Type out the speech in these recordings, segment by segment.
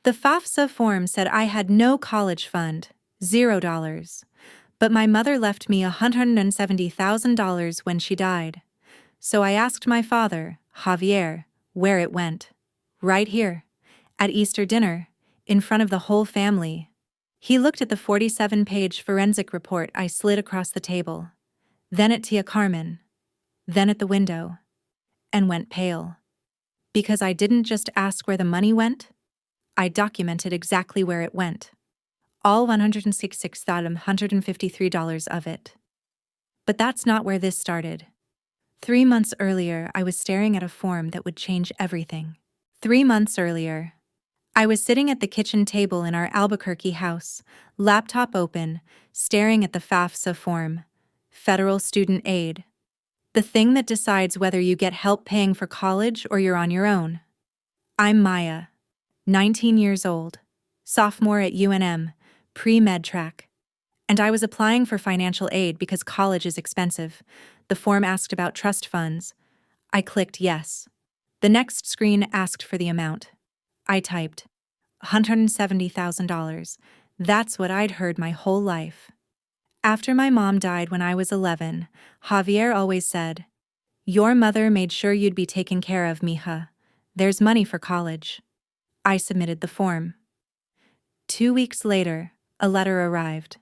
The FAFSA form said I had no college fund, $0. But my mother left me $170,000 when she died. So I asked my father, Javier, where it went. Right here. At Easter dinner, in front of the whole family. He looked at the 47-page forensic report I slid across the table, then at Tia Carmen, then at the window, and went pale. Because I didn't just ask where the money went, I documented exactly where it went. All $166,153 of it. But that's not where this started. 3 months earlier, I was staring at a form that would change everything. 3 months earlier, I was sitting at the kitchen table in our Albuquerque house, laptop open, staring at the FAFSA form, Federal Student Aid. The thing that decides whether you get help paying for college or you're on your own. I'm Maya, 19 years old, sophomore at UNM, pre-med track. And I was applying for financial aid because college is expensive. The form asked about trust funds. I clicked yes. The next screen asked for the amount. I typed $170,000. That's what I'd heard my whole life. After my mom died when I was 11, Javier always said, "Your mother made sure you'd be taken care of, mija. There's money for college." I submitted the form. 2 weeks later, a letter arrived.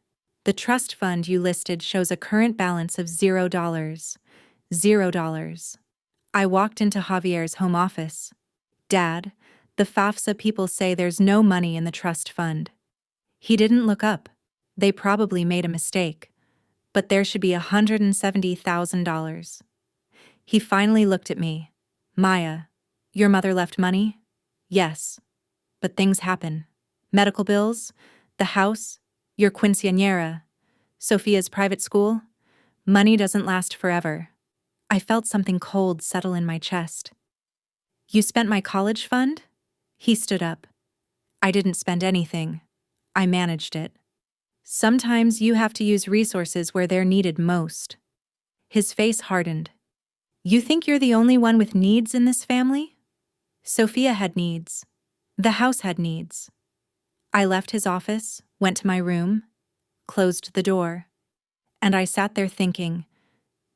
The trust fund you listed shows a current balance of $0. $0. I walked into Javier's home office. "Dad, the FAFSA people say there's no money in the trust fund." He didn't look up. They probably made a mistake. But there should be $170,000. He finally looked at me. "Maya, your mother left money?" "Yes. But things happen. Medical bills, the house, your quinceañera, Sophia's private school. Money doesn't last forever." I felt something cold settle in my chest. "You spent my college fund?" He stood up. "I didn't spend anything. I managed it. Sometimes you have to use resources where they're needed most." His face hardened. "You think you're the only one with needs in this family?" Sophia had needs. The house had needs. I left his office, went to my room, closed the door, and I sat there thinking,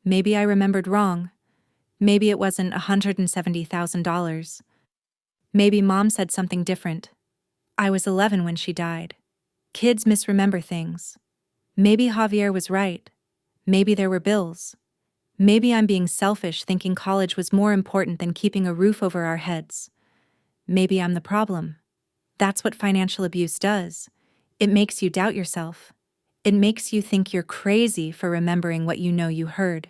maybe I remembered wrong. Maybe it wasn't $170,000. Maybe Mom said something different. I was 11 when she died. Kids misremember things. Maybe Javier was right. Maybe there were bills. Maybe I'm being selfish thinking college was more important than keeping a roof over our heads. Maybe I'm the problem. That's what financial abuse does. It makes you doubt yourself. It makes you think you're crazy for remembering what you know you heard.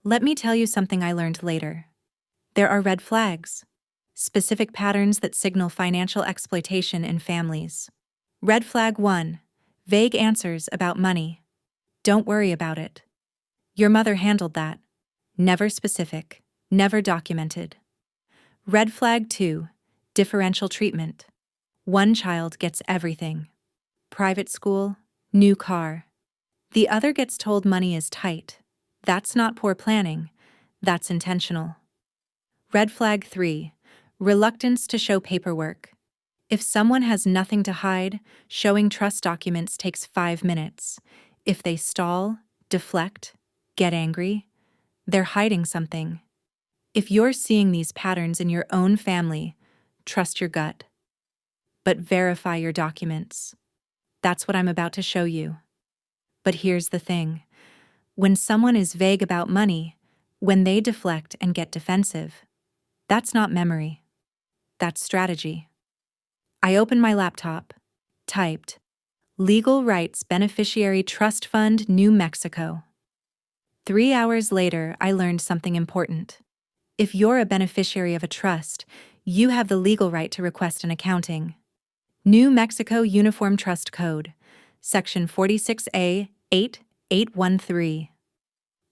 Let me tell you something I learned later. There are red flags. Specific patterns that signal financial exploitation in families. Red flag 1. Vague answers about money. Don't worry about it. Your mother handled that. Never specific. Never documented. Red flag 2. Differential treatment. One child gets everything. Private school, new car. The other gets told money is tight. That's not poor planning. That's intentional. Red flag 3. Reluctance to show paperwork. If someone has nothing to hide, showing trust documents takes 5 minutes. If they stall, deflect, get angry, they're hiding something. If you're seeing these patterns in your own family, trust your gut. But verify your documents. That's what I'm about to show you. But here's the thing. When someone is vague about money, when they deflect and get defensive, that's not memory. That's strategy. I opened my laptop, typed, "Legal Rights Beneficiary Trust Fund, New Mexico." 3 hours later, I learned something important. If you're a beneficiary of a trust, you have the legal right to request an accounting. New Mexico Uniform Trust Code, Section 46A 8813.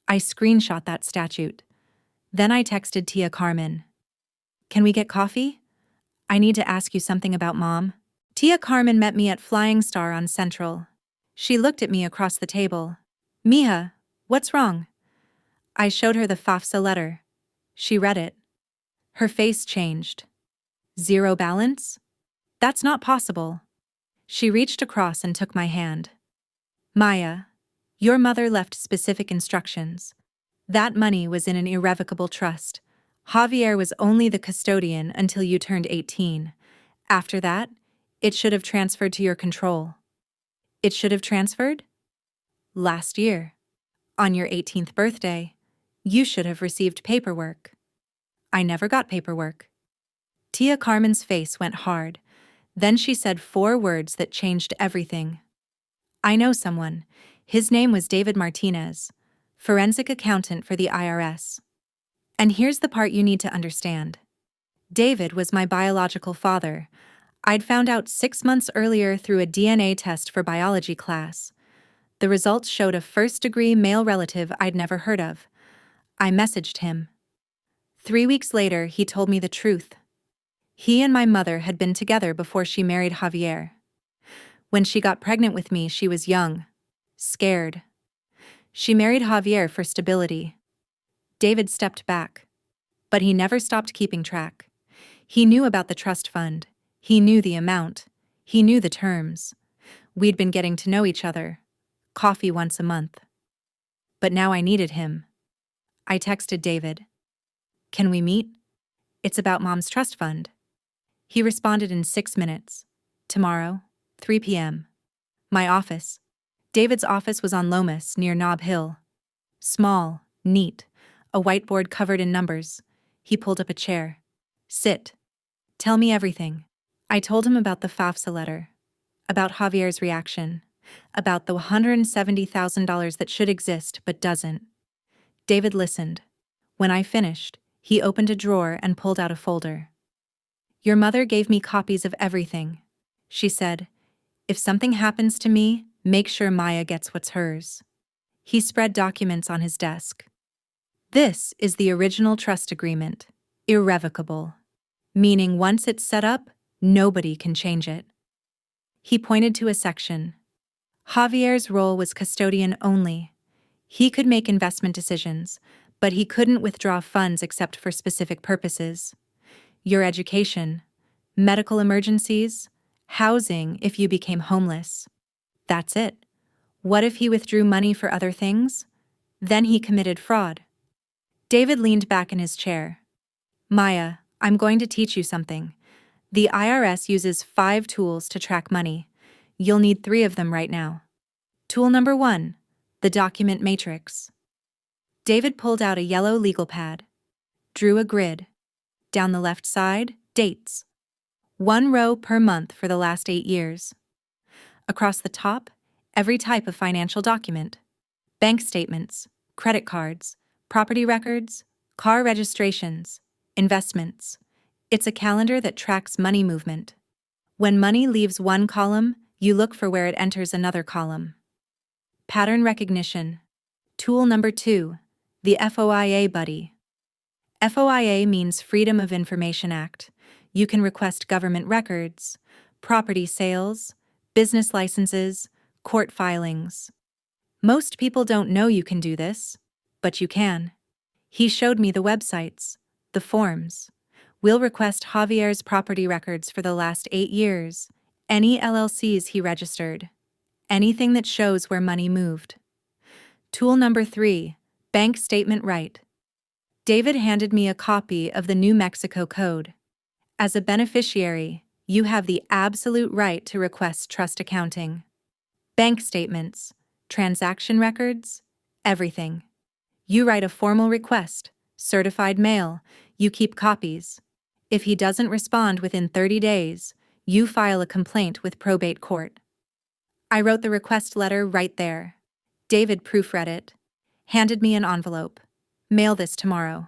I screenshot that statute. Then I texted Tia Carmen. "Can we get coffee? I need to ask you something about Mom." Tia Carmen met me at Flying Star on Central. She looked at me across the table. "Mija, what's wrong?" I showed her the FAFSA letter. She read it. Her face changed. "Zero balance?" That's not possible. She reached across and took my hand. Maya, your mother left specific instructions. That money was in an irrevocable trust. Javier was only the custodian until you turned 18. After that, it should have transferred to your control. It should have transferred? Last year. On your 18th birthday, you should have received paperwork. I never got paperwork. Tia Carmen's face went hard. Then she said 4 words that changed everything. I know someone. His name was David Martinez, forensic accountant for the IRS. And here's the part you need to understand. David was my biological father. I'd found out 6 months earlier through a DNA test for biology class. The results showed a first-degree male relative I'd never heard of. I messaged him. 3 weeks later, he told me the truth. He and my mother had been together before she married Javier. When she got pregnant with me, she was young, scared. She married Javier for stability. David stepped back. But he never stopped keeping track. He knew about the trust fund. He knew the amount. He knew the terms. We'd been getting to know each other. Coffee once a month. But now I needed him. I texted David. Can we meet? It's about Mom's trust fund. He responded in 6 minutes. Tomorrow, 3 p.m. My office. David's office was on Lomas, near Nob Hill. Small, neat, a whiteboard covered in numbers. He pulled up a chair. Sit. Tell me everything. I told him about the FAFSA letter, about Javier's reaction, about the $170,000 that should exist but doesn't. David listened. When I finished, he opened a drawer and pulled out a folder. Your mother gave me copies of everything. She said, if something happens to me, make sure Maya gets what's hers. He spread documents on his desk. This is the original trust agreement, irrevocable, meaning once it's set up, nobody can change it. He pointed to a section. Javier's role was custodian only. He could make investment decisions, but he couldn't withdraw funds except for specific purposes. Your education, medical emergencies, housing if you became homeless. That's it. What if he withdrew money for other things? Then he committed fraud. David leaned back in his chair. Maya, I'm going to teach you something. The IRS uses 5 tools to track money. You'll need 3 of them right now. Tool number 1, the document matrix. David pulled out a yellow legal pad, drew a grid. Down the left side, dates. 1 row per month for the last 8 years. Across the top, every type of financial document. Bank statements, credit cards, property records, car registrations, investments. It's a calendar that tracks money movement. When money leaves one column, you look for where it enters another column. Pattern recognition. Tool number 2, the FOIA buddy. FOIA means Freedom of Information Act. You can request government records, property sales, business licenses, court filings. Most people don't know you can do this, but you can. He showed me the websites, the forms. We'll request Javier's property records for the last 8 years, any LLCs he registered, anything that shows where money moved. Tool number 3, bank statement right. David handed me a copy of the New Mexico Code. As a beneficiary, you have the absolute right to request trust accounting. Bank statements, transaction records, everything. You write a formal request, certified mail, you keep copies. If he doesn't respond within 30 days, you file a complaint with probate court. I wrote the request letter right there. David proofread it, handed me an envelope. Mail this tomorrow.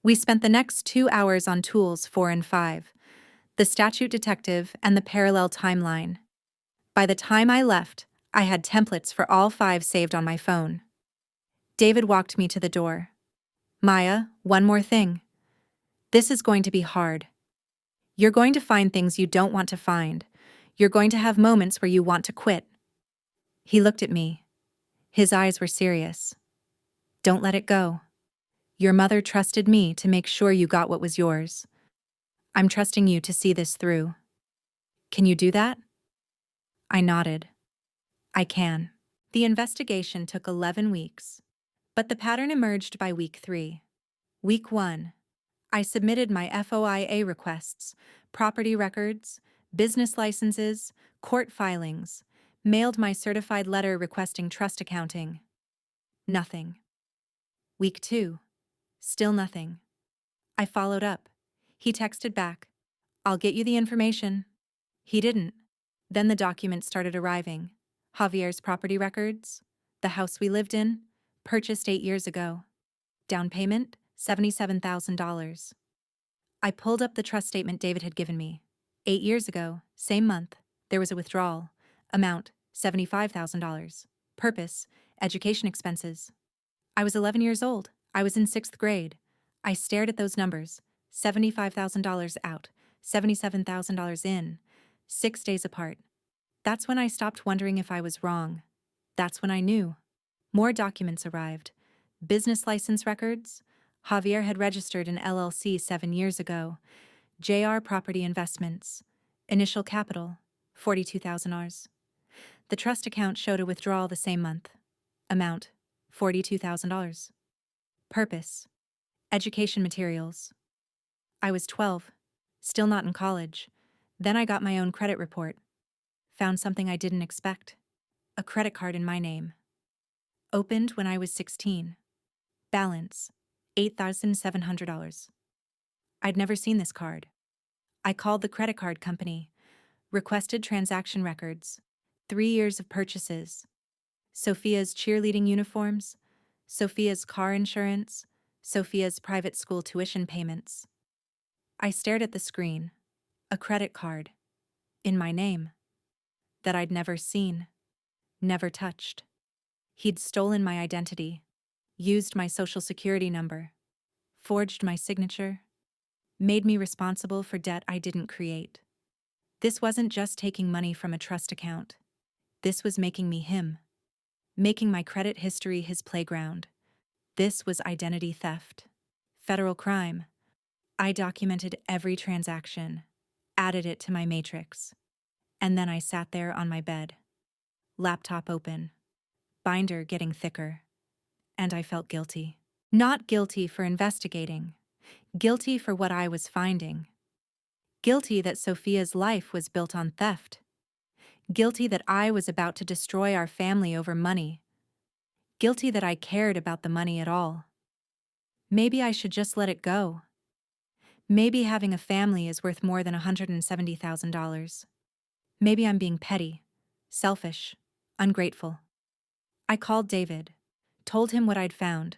We spent the next 2 hours on tools 4 and 5, the statute detective and the parallel timeline. By the time I left, I had templates for all 5 saved on my phone. David walked me to the door. Maya, one more thing. This is going to be hard. You're going to find things you don't want to find. You're going to have moments where you want to quit. He looked at me. His eyes were serious. Don't let it go. Your mother trusted me to make sure you got what was yours. I'm trusting you to see this through. Can you do that? I nodded. I can. The investigation took 11 weeks, but the pattern emerged by week 3. Week 1. I submitted my FOIA requests, property records, business licenses, court filings, mailed my certified letter requesting trust accounting. Nothing. Week 2. Still nothing. I followed up. He texted back, "I'll get you the information." He didn't. Then the documents started arriving. Javier's property records, the house we lived in, purchased 8 years ago. Down payment, $77,000. I pulled up the trust statement David had given me. 8 years ago, same month, there was a withdrawal. Amount, $75,000. Purpose, education expenses. I was 11 years old. I was in 6th grade. I stared at those numbers. $75,000 out, $77,000 in. 6 days apart. That's when I stopped wondering if I was wrong. That's when I knew. More documents arrived. Business license records. Javier had registered an LLC 7 years ago. JR Property Investments. Initial capital, $42,000. The trust account showed a withdrawal the same month. Amount, $42,000. Purpose, education materials. I was 12, still not in college. Then I got my own credit report. Found something I didn't expect. A credit card in my name. Opened when I was 16. Balance, $8,700. I'd never seen this card. I called the credit card company, requested transaction records, 3 years of purchases, Sophia's cheerleading uniforms, Sophia's car insurance, Sophia's private school tuition payments. I stared at the screen. A credit card. In my name. That I'd never seen. Never touched. He'd stolen my identity. Used my social security number. Forged my signature. Made me responsible for debt I didn't create. This wasn't just taking money from a trust account. This was making me him. Making my credit history his playground. This was identity theft. Federal crime. I documented every transaction, added it to my matrix. And then I sat there on my bed. Laptop open. Binder getting thicker. And I felt guilty. Not guilty for investigating. Guilty for what I was finding. Guilty that Sophia's life was built on theft. Guilty that I was about to destroy our family over money. Guilty that I cared about the money at all. Maybe I should just let it go. Maybe having a family is worth more than $170,000. Maybe I'm being petty, selfish, ungrateful. I called David, told him what I'd found,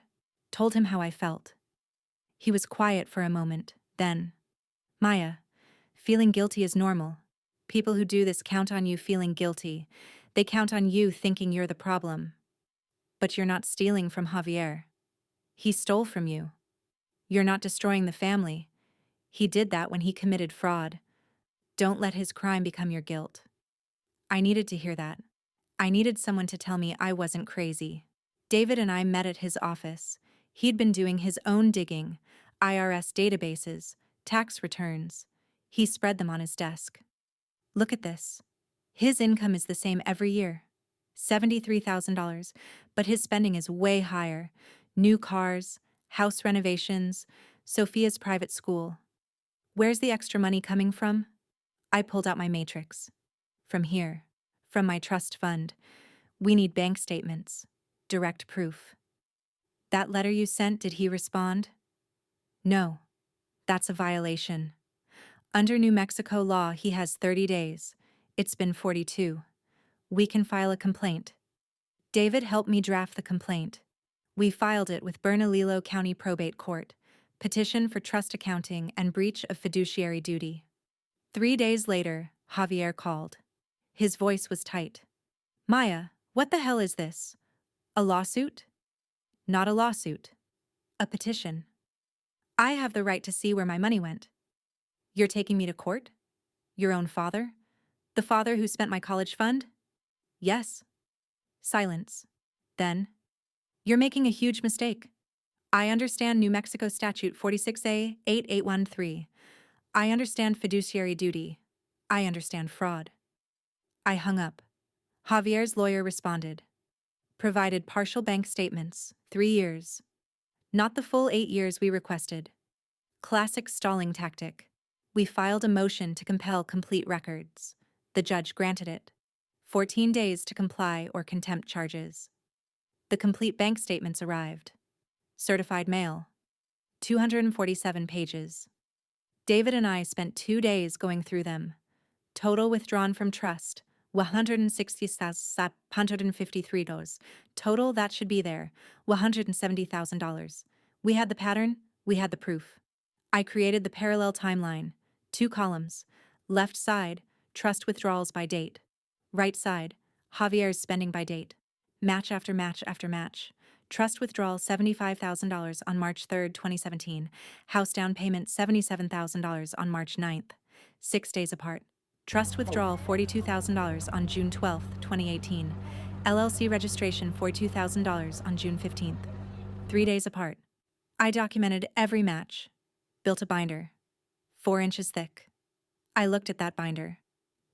told him how I felt. He was quiet for a moment, then, "Maya, feeling guilty is normal. People who do this count on you feeling guilty. They count on you thinking you're the problem. But you're not stealing from Javier. He stole from you. You're not destroying the family. He did that when he committed fraud. Don't let his crime become your guilt." I needed to hear that. I needed someone to tell me I wasn't crazy. David and I met at his office. He'd been doing his own digging, IRS databases, tax returns. He spread them on his desk. Look at this. His income is the same every year, $73,000, but his spending is way higher. New cars, house renovations, Sophia's private school. Where's the extra money coming from? I pulled out my matrix. From here, from my trust fund. We need bank statements, direct proof. That letter you sent, did he respond? No. That's a violation. Under New Mexico law, he has 30 days. It's been 42. We can file a complaint. David helped me draft the complaint. We filed it with Bernalillo County Probate Court. Petition for trust accounting and breach of fiduciary duty. 3 days later, Javier called. His voice was tight. "Maya, what the hell is this? A lawsuit?" "Not a lawsuit. A petition. I have the right to see where my money went." "You're taking me to court? Your own father? The father who spent my college fund?" "Yes." Silence. Then, "You're making a huge mistake. I understand New Mexico Statute 46A 8813. I understand fiduciary duty. I understand fraud. I hung up. Javier's lawyer responded. Provided partial bank statements, 3 years. Not the full 8 years we requested. Classic stalling tactic. We filed a motion to compel complete records. The judge granted it. 14 days to comply or contempt charges. The complete bank statements arrived. Certified mail. 247 pages. David and I spent 2 days going through them. Total withdrawn from trust, $153. Total that should be there, $170,000. We had the pattern, we had the proof. I created the parallel timeline, 2 columns. Left side, trust withdrawals by date. Right side, Javier's spending by date. Match after match after match. Trust withdrawal $75,000 on March 3, 2017. House down payment $77,000 on March 9th. 6 days apart. Trust withdrawal $42,000 on June 12, 2018. LLC registration $42,000 on June 15th. 3 days apart. I documented every match. Built a binder. 4 inches thick. I looked at that binder.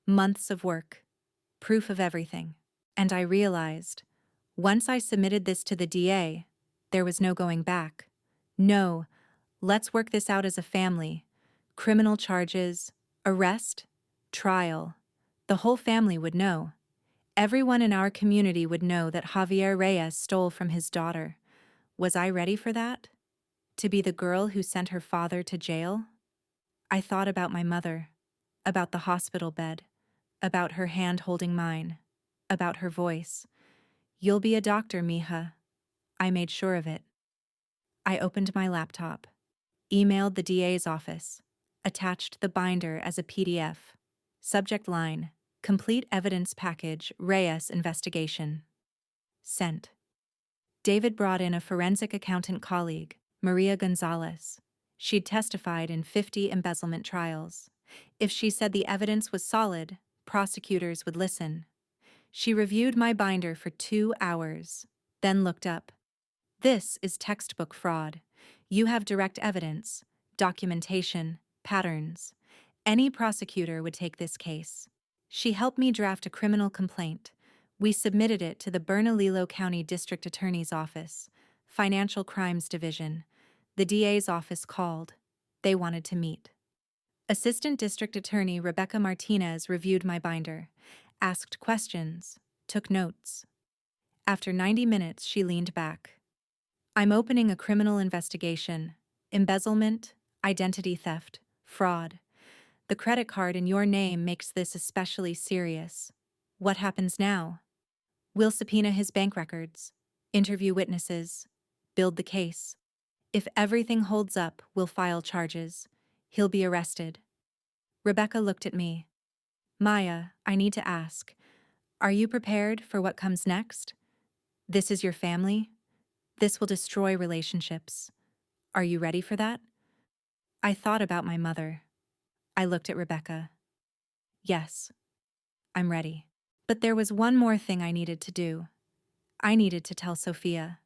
Months of work. Proof of everything. And I realized, once I submitted this to the DA, there was no going back. No, let's work this out as a family. Criminal charges, arrest, trial. The whole family would know. Everyone in our community would know that Javier Reyes stole from his daughter. Was I ready for that? To be the girl who sent her father to jail? I thought about my mother, about the hospital bed, about her hand holding mine, about her voice. You'll be a doctor, mija. I made sure of it. I opened my laptop, emailed the DA's office, attached the binder as a PDF. Subject line, complete evidence package, Reyes investigation. Sent. David brought in a forensic accountant colleague, Maria Gonzalez. She'd testified in 50 embezzlement trials. If she said the evidence was solid, prosecutors would listen. She reviewed my binder for 2 hours, then looked up. This is textbook fraud. You have direct evidence, documentation, patterns. Any prosecutor would take this case. She helped me draft a criminal complaint. We submitted it to the Bernalillo County District Attorney's Office, Financial Crimes Division. The DA's office called. They wanted to meet. Assistant District Attorney Rebecca Martinez reviewed my binder, asked questions, took notes. After 90 minutes, she leaned back. I'm opening a criminal investigation. Embezzlement, identity theft, fraud. The credit card in your name makes this especially serious. What happens now? We'll subpoena his bank records, interview witnesses, build the case. If everything holds up, we'll file charges. He'll be arrested. Rebecca looked at me. Maya, I need to ask, are you prepared for what comes next? This is your family. This will destroy relationships. Are you ready for that? I thought about my mother. I looked at Rebecca. Yes, I'm ready. But there was one more thing I needed to do. I needed to tell Sophia.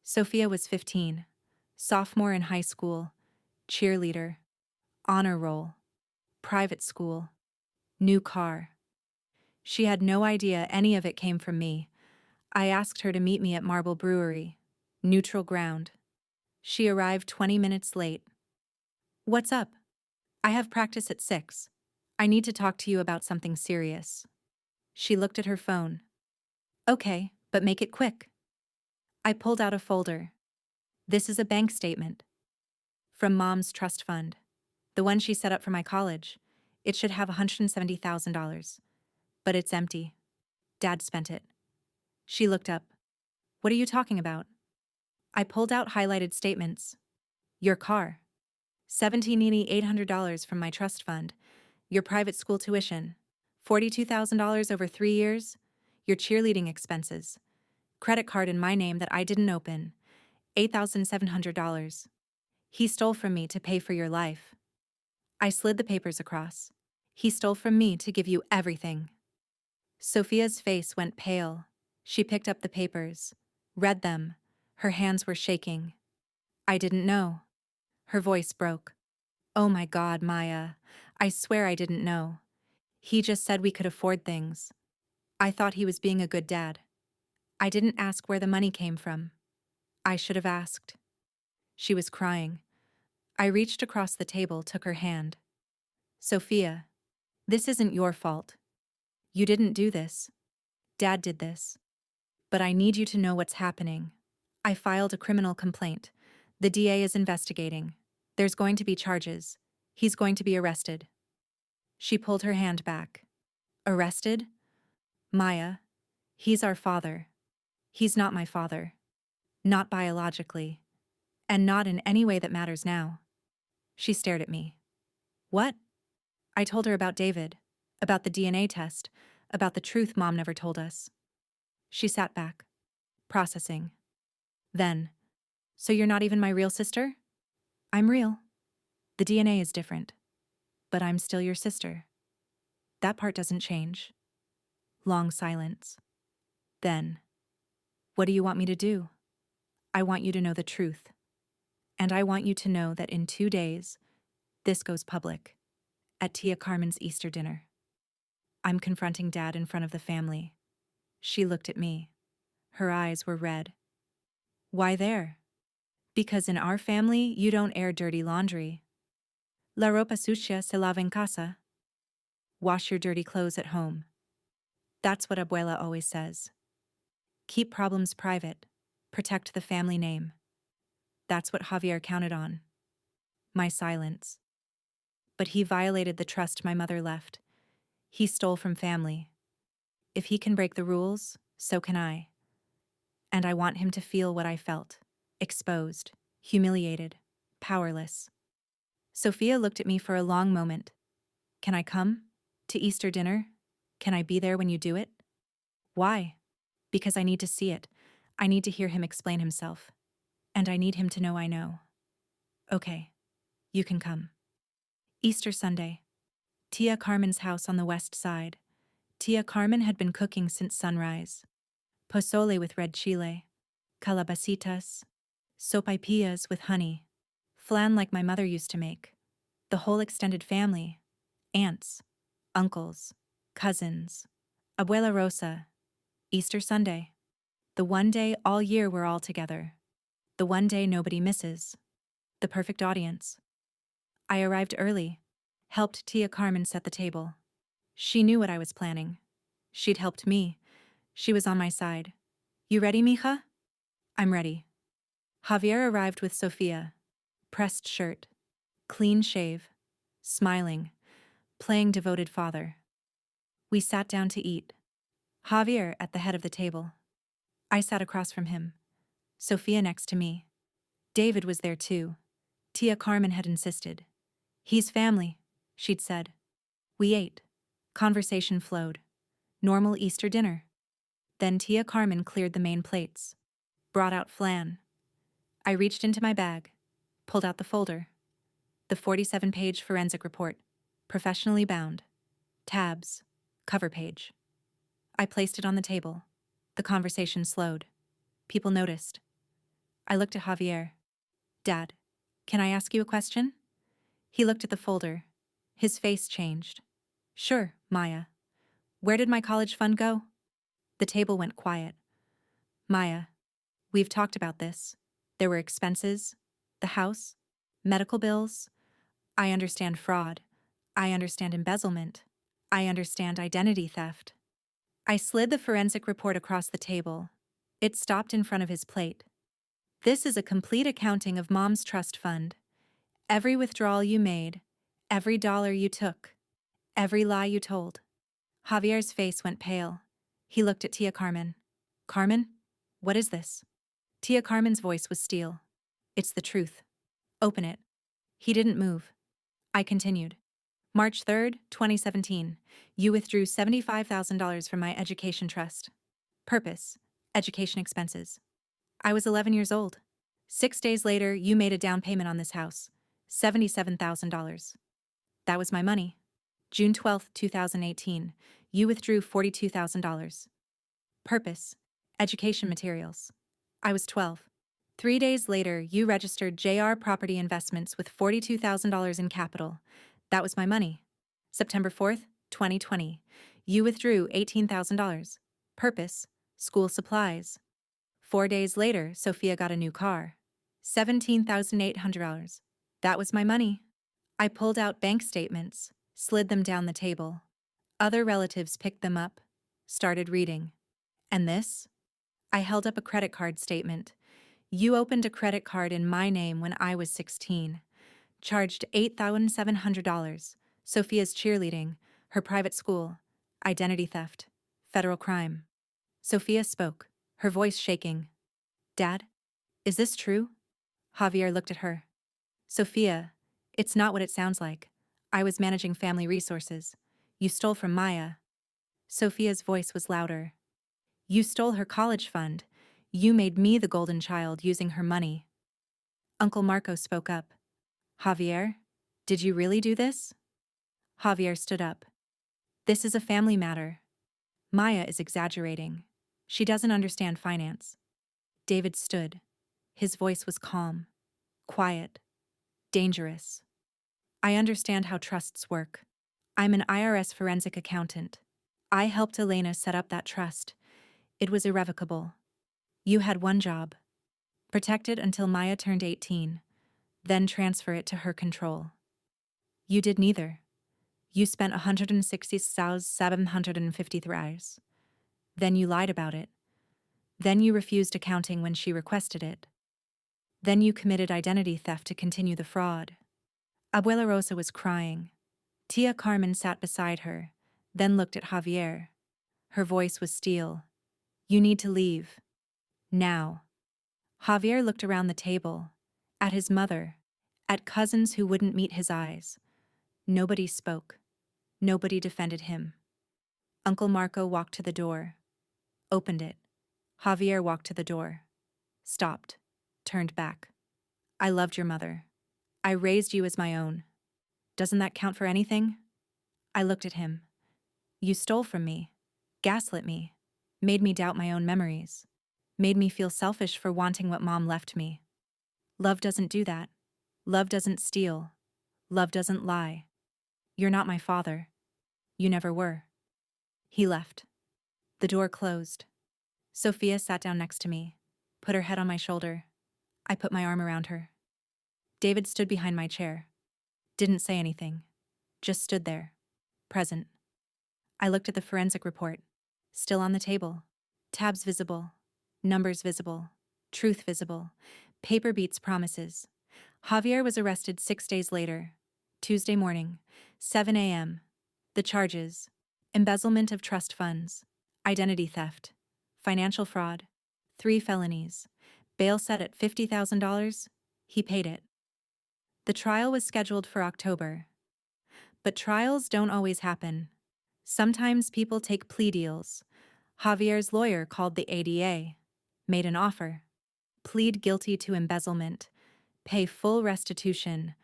Sophia was 15, sophomore in high school, cheerleader, honor roll, private school, new car. She had no idea any of it came from me. I asked her to meet me at Marble Brewery, neutral ground. She arrived 20 minutes late. What's up? I have practice at 6. I need to talk to you about something serious. She looked at her phone. Okay, but make it quick. I pulled out a folder. This is a bank statement. From Mom's trust fund. The one she set up for my college. It should have $170,000. But it's empty. Dad spent it. She looked up. What are you talking about? I pulled out highlighted statements. Your car. $1,780 from my trust fund. Your private school tuition. $42,000 over 3 years. Your cheerleading expenses. Credit card in my name that I didn't open. $8,700. He stole from me to pay for your life. I slid the papers across. He stole from me to give you everything. Sophia's face went pale. She picked up the papers, read them. Her hands were shaking. I didn't know. Her voice broke. Oh my God, Maya. I swear I didn't know. He just said we could afford things. I thought he was being a good dad. I didn't ask where the money came from. I should have asked. She was crying. I reached across the table, took her hand. Sophia, this isn't your fault. You didn't do this. Dad did this. But I need you to know what's happening. I filed a criminal complaint. The DA is investigating. There's going to be charges. He's going to be arrested. She pulled her hand back. Arrested? Maya, he's our father. He's not my father. Not biologically. And not in any way that matters now. She stared at me. What? I told her about David, about the DNA test, about the truth Mom never told us. She sat back, processing. Then, so you're not even my real sister? I'm real. The DNA is different. But I'm still your sister. That part doesn't change. Long silence. Then, what do you want me to do? I want you to know the truth. And I want you to know that in 2 days, this goes public. At Tia Carmen's Easter dinner. I'm confronting Dad in front of the family. She looked at me. Her eyes were red. Why there? Because in our family, you don't air dirty laundry. La ropa sucia se lava en casa. Wash your dirty clothes at home. That's what Abuela always says. Keep problems private. Protect the family name. That's what Javier counted on. My silence. But he violated the trust my mother left. He stole from family. If he can break the rules, so can I. And I want him to feel what I felt. Exposed, humiliated, powerless. Sophia looked at me for a long moment. Can I come? To Easter dinner? Can I be there when you do it? Why? Because I need to see it. I need to hear him explain himself. And I need him to know I know. Okay, you can come. Easter Sunday. Tia Carmen's house on the west side. Tia Carmen had been cooking since sunrise. Pozole with red chile. Calabacitas. Sopaipillas with honey. Flan like my mother used to make. The whole extended family. Aunts. Uncles. Cousins. Abuela Rosa. Easter Sunday. The one day all year we're all together. The one day nobody misses. The perfect audience. I arrived early. Helped Tia Carmen set the table. She knew what I was planning. She'd helped me. She was on my side. You ready, mija? I'm ready. Javier arrived with Sophia. Pressed shirt. Clean shave. Smiling. Playing devoted father. We sat down to eat. Javier at the head of the table. I sat across from him. Sophia next to me. David was there too. Tia Carmen had insisted. He's family, she'd said. We ate. Conversation flowed. Normal Easter dinner. Then Tia Carmen cleared the main plates. Brought out flan. I reached into my bag. Pulled out the folder. The 47-page forensic report. Professionally bound. Tabs. Cover page. I placed it on the table. The conversation slowed. People noticed. I looked at Javier. Dad, can I ask you a question? He looked at the folder. His face changed. Sure, Maya. Where did my college fund go? The table went quiet. Maya, we've talked about this. There were expenses, the house, medical bills. I understand fraud. I understand embezzlement. I understand identity theft. I slid the forensic report across the table. It stopped in front of his plate. This is a complete accounting of Mom's trust fund. Every withdrawal you made, every dollar you took, every lie you told. Javier's face went pale. He looked at Tia Carmen. Carmen, what is this? Tia Carmen's voice was steel. It's the truth. Open it. He didn't move. I continued. March 3rd, 2017. You withdrew $75,000 from my education trust. Purpose: education expenses. I was 11 years old. 6 days later, you made a down payment on this house. $77,000. That was my money. June 12, 2018. You withdrew $42,000. Purpose: education materials. I was 12. 3 days later, you registered JR Property Investments with $42,000 in capital. That was my money. September 4th, 2020. You withdrew $18,000. Purpose: school supplies. 4 days later, Sophia got a new car. $17,800. That was my money. I pulled out bank statements, slid them down the table. Other relatives picked them up, started reading. And this? I held up a credit card statement. You opened a credit card in my name when I was 16. Charged $8,700. Sophia's cheerleading, her private school, identity theft, federal crime. Sophia spoke, her voice shaking. Dad, is this true? Javier looked at her. Sophia, it's not what it sounds like. I was managing family resources. You stole from Maya. Sophia's voice was louder. You stole her college fund. You made me the golden child using her money. Uncle Marco spoke up. Javier, did you really do this? Javier stood up. This is a family matter. Maya is exaggerating. She doesn't understand finance. David stood. His voice was calm, quiet, dangerous. I understand how trusts work. I'm an IRS forensic accountant. I helped Elena set up that trust. It was irrevocable. You had one job: protect it until Maya turned 18, then transfer it to her control. You did neither. You spent $160,753. Then you lied about it. Then you refused accounting when she requested it. Then you committed identity theft to continue the fraud. Abuela Rosa was crying. Tia Carmen sat beside her, then looked at Javier. Her voice was steel. You need to leave. Now. Javier looked around the table, at his mother, at cousins who wouldn't meet his eyes. Nobody spoke. Nobody defended him. Uncle Marco walked to the door, opened it. Javier walked to the door, stopped, turned back. I loved your mother. I raised you as my own. Doesn't that count for anything? I looked at him. You stole from me, gaslit me, made me doubt my own memories, made me feel selfish for wanting what Mom left me. Love doesn't do that. Love doesn't steal. Love doesn't lie. You're not my father. You never were. He left. The door closed. Sophia sat down next to me, put her head on my shoulder. I put my arm around her. David stood behind my chair. Didn't say anything. Just stood there, present. I looked at the forensic report. Still on the table. Tabs visible. Numbers visible. Truth visible. Paper beats promises. Javier was arrested 6 days later. Tuesday morning, 7 a.m. The charges: embezzlement of trust funds, identity theft, financial fraud, 3 felonies, bail set at $50,000. He paid it. The trial was scheduled for October. But trials don't always happen. Sometimes people take plea deals. Javier's lawyer called the ADA, made an offer, plead guilty to embezzlement, pay full restitution,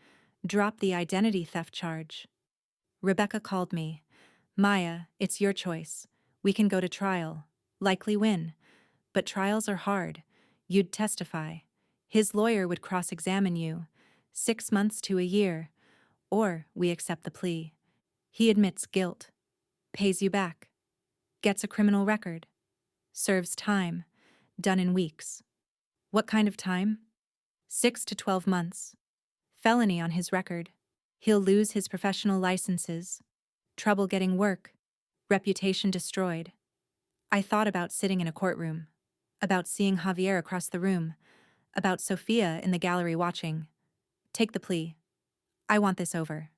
drop the identity theft charge. Rebecca called me. Maya, it's your choice. We can go to trial, likely win. But trials are hard. You'd testify. His lawyer would cross-examine you. 6 months to a year. Or we accept the plea. He admits guilt, pays you back, gets a criminal record, serves time, done in weeks. What kind of time? 6 to 12 months. Felony on his record. He'll lose his professional licenses, trouble getting work, reputation destroyed. I thought about sitting in a courtroom, about seeing Javier across the room, about Sophia in the gallery watching. Take the plea. I want this over.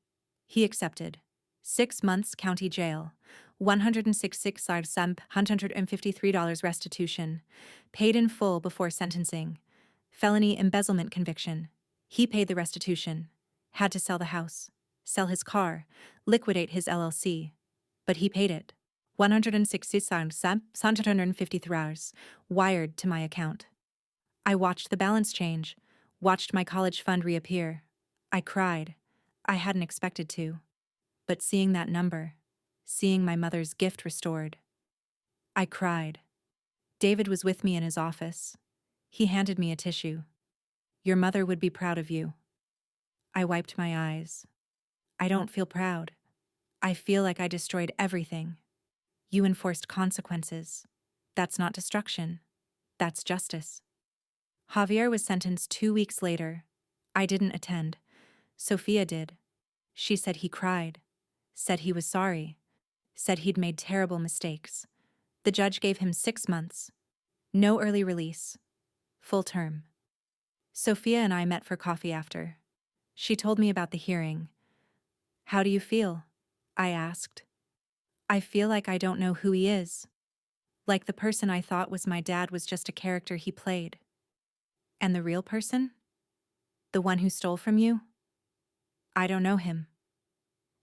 He accepted. 6 months county jail, $166,153 restitution, paid in full before sentencing. Felony embezzlement conviction. He paid the restitution, had to sell the house, sell his car, liquidate his LLC. But he paid it. $166,153 wired to my account. I watched the balance change, watched my college fund reappear. I cried. I hadn't expected to. But seeing that number, seeing my mother's gift restored, I cried. David was with me in his office. He handed me a tissue. Your mother would be proud of you. I wiped my eyes. I don't feel proud. I feel like I destroyed everything. You enforced consequences. That's not destruction. That's justice. Javier was sentenced 2 weeks later. I didn't attend. Sophia did. She said he cried. Said he was sorry. Said he'd made terrible mistakes. The judge gave him 6 months. No early release. Full term. Sophia and I met for coffee after. She told me about the hearing. How do you feel? I asked. I feel like I don't know who he is. Like the person I thought was my dad was just a character he played. And the real person? The one who stole from you? I don't know him.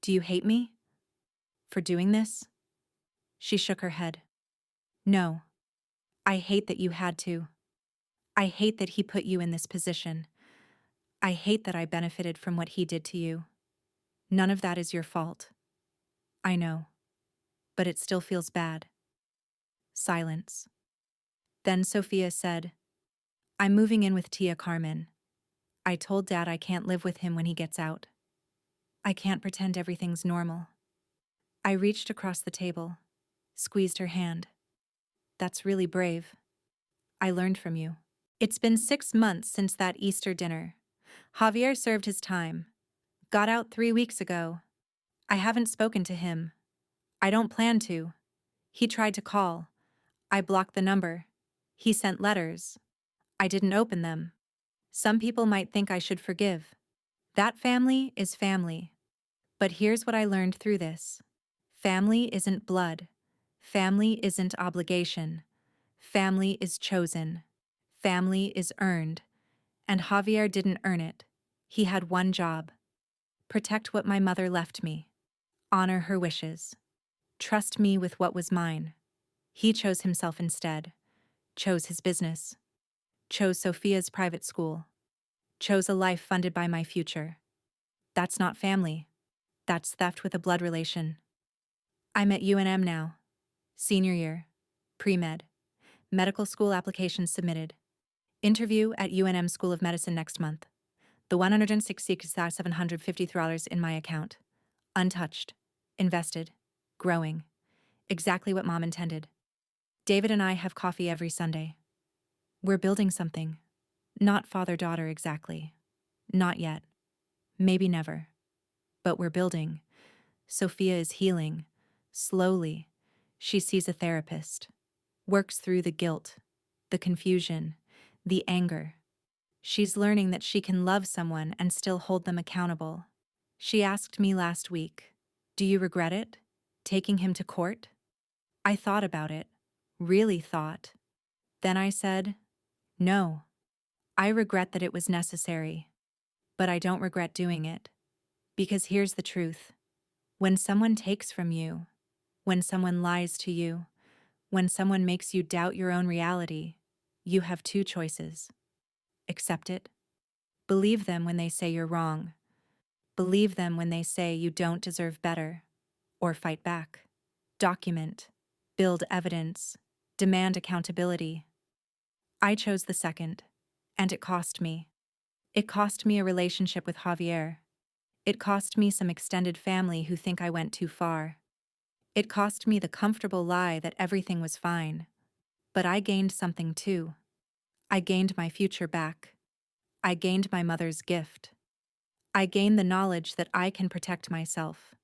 Do you hate me? For doing this? She shook her head. No. I hate that you had to. I hate that he put you in this position. I hate that I benefited from what he did to you. None of that is your fault. I know. But it still feels bad. Silence. Then Sophia said, I'm moving in with Tia Carmen. I told Dad I can't live with him when he gets out. I can't pretend everything's normal. I reached across the table, squeezed her hand. That's really brave. I learned from you. It's been 6 months since that Easter dinner. Javier served his time. Got out 3 weeks ago. I haven't spoken to him. I don't plan to. He tried to call. I blocked the number. He sent letters. I didn't open them. Some people might think I should forgive. That family is family. But here's what I learned through this. Family isn't blood. Family isn't obligation. Family is chosen. Family is earned. And Javier didn't earn it. He had one job. Protect what my mother left me. Honor her wishes. Trust me with what was mine. He chose himself instead. Chose his business. Chose Sophia's private school. Chose a life funded by my future. That's not family. That's theft with a blood relation. I'm at UNM now. Senior year. Pre-med. Medical school application submitted. Interview at UNM School of Medicine next month. The $166,750 in my account. Untouched. Invested. Growing. Exactly what Mom intended. David and I have coffee every Sunday. We're building something. Not father-daughter exactly. Not yet. Maybe never. But we're building. Sophia is healing. Slowly. She sees a therapist. Works through the guilt, the confusion, the anger. She's learning that she can love someone and still hold them accountable. She asked me last week, do you regret it? Taking him to court? I thought about it. Really thought. Then I said, no. I regret that it was necessary. But I don't regret doing it. Because here's the truth. When someone takes from you, when someone lies to you, when someone makes you doubt your own reality, you have 2 choices. Accept it. Believe them when they say you're wrong. Believe them when they say you don't deserve better. Or fight back. Document. Build evidence. Demand accountability. I chose the second. And it cost me. It cost me a relationship with Javier. It cost me some extended family who think I went too far. It cost me the comfortable lie that everything was fine. But I gained something too. I gained my future back. I gained my mother's gift. I gained the knowledge that I can protect myself.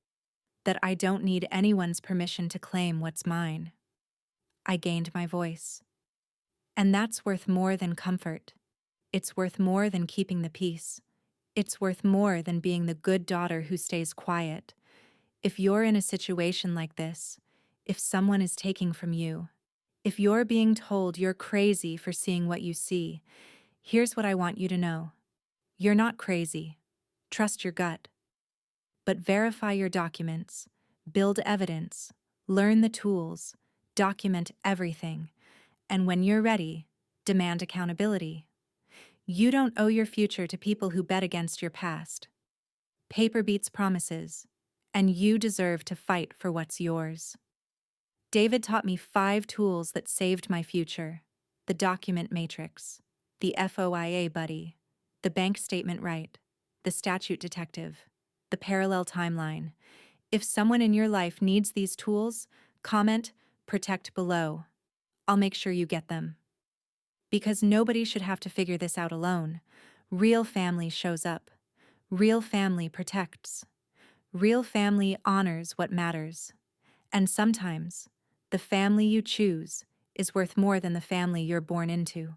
That I don't need anyone's permission to claim what's mine. I gained my voice. And that's worth more than comfort. It's worth more than keeping the peace. It's worth more than being the good daughter who stays quiet. If you're in a situation like this, if someone is taking from you, if you're being told you're crazy for seeing what you see, here's what I want you to know. You're not crazy. Trust your gut. But verify your documents, build evidence, learn the tools, document everything, and when you're ready, demand accountability. You don't owe your future to people who bet against your past. Paper beats promises, and you deserve to fight for what's yours. David taught me 5 tools that saved my future: the document matrix, the FOIA buddy, the bank statement right, the statute detective, the parallel timeline. If someone in your life needs these tools, comment protect below. I'll make sure you get them. Because nobody should have to figure this out alone. Real family shows up. Real family protects. Real family honors what matters. And sometimes, the family you choose is worth more than the family you're born into.